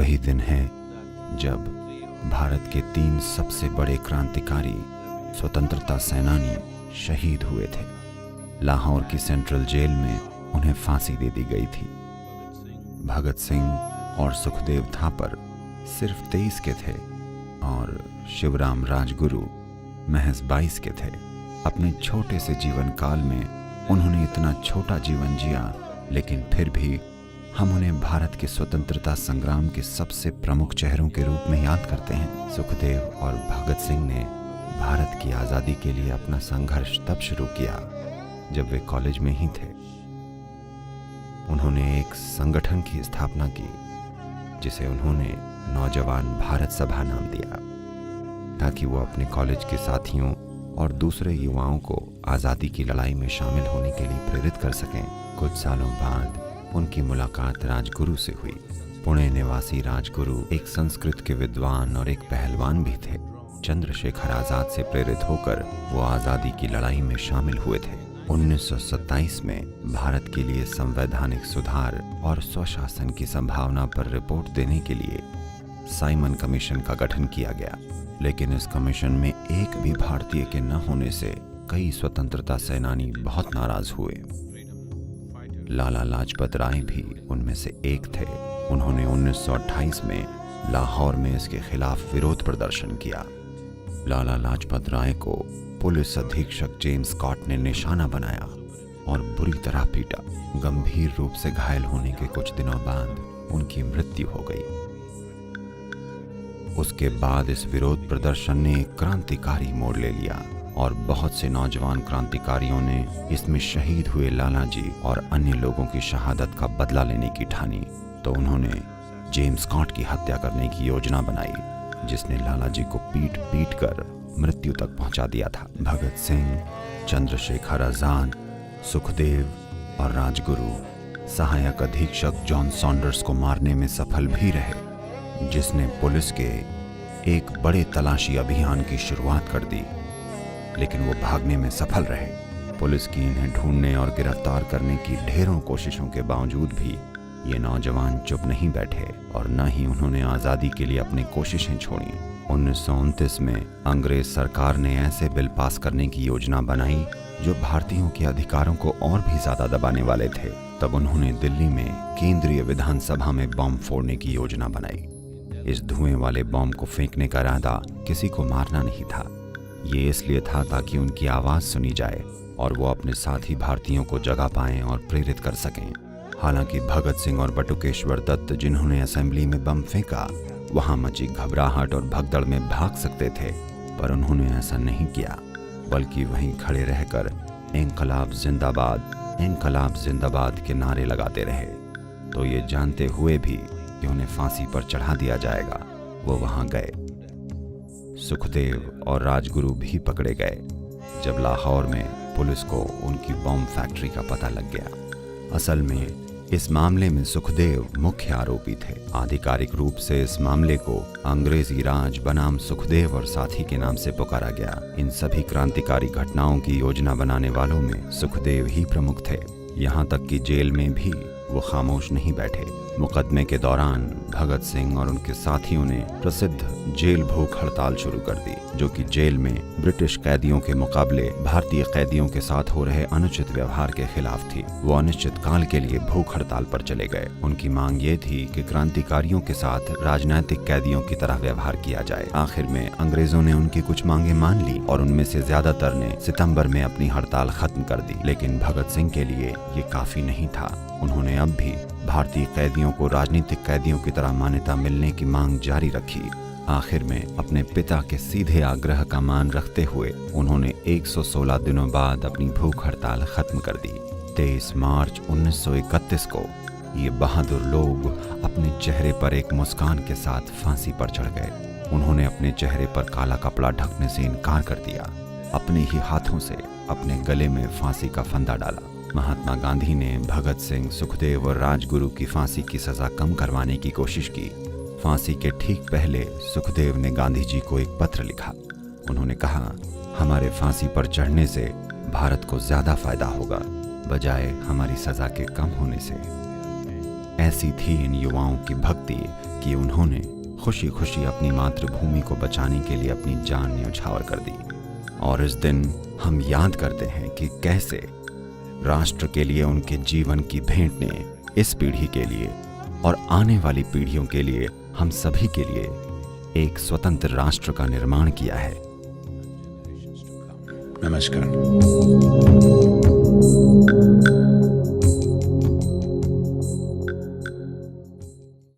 वही दिन है जब भारत के 3 सबसे बड़े क्रांतिकारी स्वतंत्रता सेनानी शहीद हुए थे। लाहौर की सेंट्रल जेल में उन्हें फांसी दे दी गई थी। भगत सिंह और सुखदेव थापर सिर्फ 23 के थे और शिवराम राजगुरु महज 22 के थे। अपने छोटे से जीवन काल में उन्होंने इतना छोटा जीवन जिया, लेकिन फिर भी हम उन्हें भारत के स्वतंत्रता संग्राम के सबसे प्रमुख चेहरों के रूप में याद करते हैं। सुखदेव और भगत सिंह ने भारत की आज़ादी के लिए अपना संघर्ष तब शुरू किया जब वे कॉलेज में ही थे। उन्होंने एक संगठन की स्थापना की जिसे उन्होंने नौजवान भारत सभा नाम दिया, ताकि वो अपने कॉलेज के साथियों और दूसरे युवाओं को आज़ादी की लड़ाई में शामिल होने के लिए प्रेरित कर सकें। कुछ सालों बाद उनकी मुलाकात राजगुरु से हुई। पुणे निवासी राजगुरु एक संस्कृत के विद्वान और एक पहलवान भी थे। चंद्रशेखर आजाद से प्रेरित होकर वो आज़ादी की लड़ाई में शामिल हुए थे। 1927 में भारत के लिए संवैधानिक सुधार और स्वशासन की संभावना पर रिपोर्ट देने के लिए साइमन कमीशन का गठन किया गया, लेकिन इस कमीशन में एक भी भारतीय के न होने से कई स्वतंत्रता सेनानी बहुत नाराज हुए। लाला लाजपत राय भी उनमें से एक थे। उन्होंने 1928 में लाहौर में इसके खिलाफ विरोध प्रदर्शन किया। लाला लाजपत राय को पुलिस अधीक्षक जेम्स स्कॉट ने निशाना बनाया और बुरी तरह पीटा। गंभीर रूप से घायल होने के कुछ दिनों बाद उनकी मृत्यु हो गई। उसके बाद इस विरोध प्रदर्शन ने एक क्रांतिकारी मोड़ ले लिया और बहुत से नौजवान क्रांतिकारियों ने इसमें शहीद हुए लाला जी और अन्य लोगों की शहादत का बदला लेने की ठानी। तो उन्होंने जेम्स स्कॉट की हत्या करने की योजना बनाई, जिसने लाला जी को पीट पीट कर मृत्यु तक पहुंचा दिया था। भगत सिंह, चंद्रशेखर आजाद, सुखदेव और राजगुरु सहायक अधीक्षक जॉन सॉन्डर्स को मारने में सफल भी रहे, जिसने पुलिस के एक बड़े तलाशी अभियान की शुरुआत कर दी, लेकिन वो भागने में सफल रहे। पुलिस की इन्हें ढूंढने और गिरफ्तार करने की ढेरों कोशिशों के बावजूद भी ये नौजवान चुप नहीं बैठे और न ही उन्होंने आज़ादी के लिए अपनी कोशिशें छोड़ी। 1929 में अंग्रेज सरकार ने ऐसे बिल पास करने की योजना बनाई जो भारतीयों के अधिकारों को और भी ज्यादा दबाने वाले थे। तब उन्होंने दिल्ली में केंद्रीय विधानसभा में बम फोड़ने की योजना बनाई। इस धुएं वाले बम को फेंकने का इरादा किसी को मारना नहीं था। ये इसलिए था ताकि उनकी आवाज सुनी जाए और वो अपने साथी भारतीयों को जगा पाएं और प्रेरित कर सकें। हालांकि भगत सिंह और बटुकेश्वर दत्त, जिन्होंने असेंबली में बम फेंका, वहां मची घबराहट और भगदड़ में भाग सकते थे, पर उन्होंने ऐसा नहीं किया, बल्कि वहीं खड़े रहकर इंकलाब जिंदाबाद के नारे लगाते रहे। तो ये जानते हुए भी कि उन्हें फांसी पर चढ़ा दिया जाएगा, वो वहां गए। सुखदेव और राजगुरु भी पकड़े गए जब लाहौर में पुलिस को उनकी बम फैक्ट्री का पता लग गया। असल में इस मामले में सुखदेव मुख्य आरोपी थे। आधिकारिक रूप से इस मामले को अंग्रेजी राज बनाम सुखदेव और साथी के नाम से पुकारा गया। इन सभी क्रांतिकारी घटनाओं की योजना बनाने वालों में सुखदेव ही प्रमुख थे। यहाँ तक कि जेल में भी वो खामोश नहीं बैठे। मुकदमे के दौरान भगत सिंह और उनके साथियों ने प्रसिद्ध जेल भूख हड़ताल शुरू कर दी, जो कि जेल में ब्रिटिश कैदियों के मुकाबले भारतीय कैदियों के साथ हो रहे अनुचित व्यवहार के खिलाफ थी। वो अनिश्चित काल के लिए भूख हड़ताल पर चले गए। उनकी मांग ये थी कि क्रांतिकारियों के साथ राजनैतिक कैदियों की तरह व्यवहार किया जाए। आखिर में अंग्रेजों ने उनकी कुछ मांगे मान ली और उनमें से ज्यादातर ने सितंबर में अपनी हड़ताल खत्म कर दी। लेकिन भगत सिंह के लिए ये काफी नहीं था। उन्होंने अब भी भारतीय कैदियों को राजनीतिक कैदियों की तरह मान्यता मिलने की मांग जारी रखी। आखिर में अपने पिता के सीधे आग्रह का मान रखते हुए उन्होंने 116 दिनों बाद अपनी भूख हड़ताल खत्म कर दी। 23 मार्च 1931 को ये बहादुर लोग अपने चेहरे पर एक मुस्कान के साथ फांसी पर चढ़ गए। उन्होंने अपने चेहरे पर काला कपड़ा ढकने से इनकार कर दिया। अपने ही हाथों से अपने गले में फांसी का फंदा डाला। महात्मा गांधी ने भगत सिंह, सुखदेव और राजगुरु की फांसी की सजा कम करवाने की कोशिश की। फांसी के ठीक पहले सुखदेव ने गांधी जी को एक पत्र लिखा। उन्होंने कहा, हमारे फांसी पर चढ़ने से भारत को ज्यादा फायदा होगा, बजाय हमारी सजा के कम होने से। ऐसी थी इन युवाओं की भक्ति कि उन्होंने खुशी खुशी अपनी मातृभूमि को बचाने के लिए अपनी जान न्यौछावर कर दी। और इस दिन हम याद करते हैं कि कैसे राष्ट्र के लिए उनके जीवन की भेंट ने इस पीढ़ी के लिए और आने वाली पीढ़ियों के लिए, हम सभी के लिए एक स्वतंत्र राष्ट्र का निर्माण किया है। नमस्कार।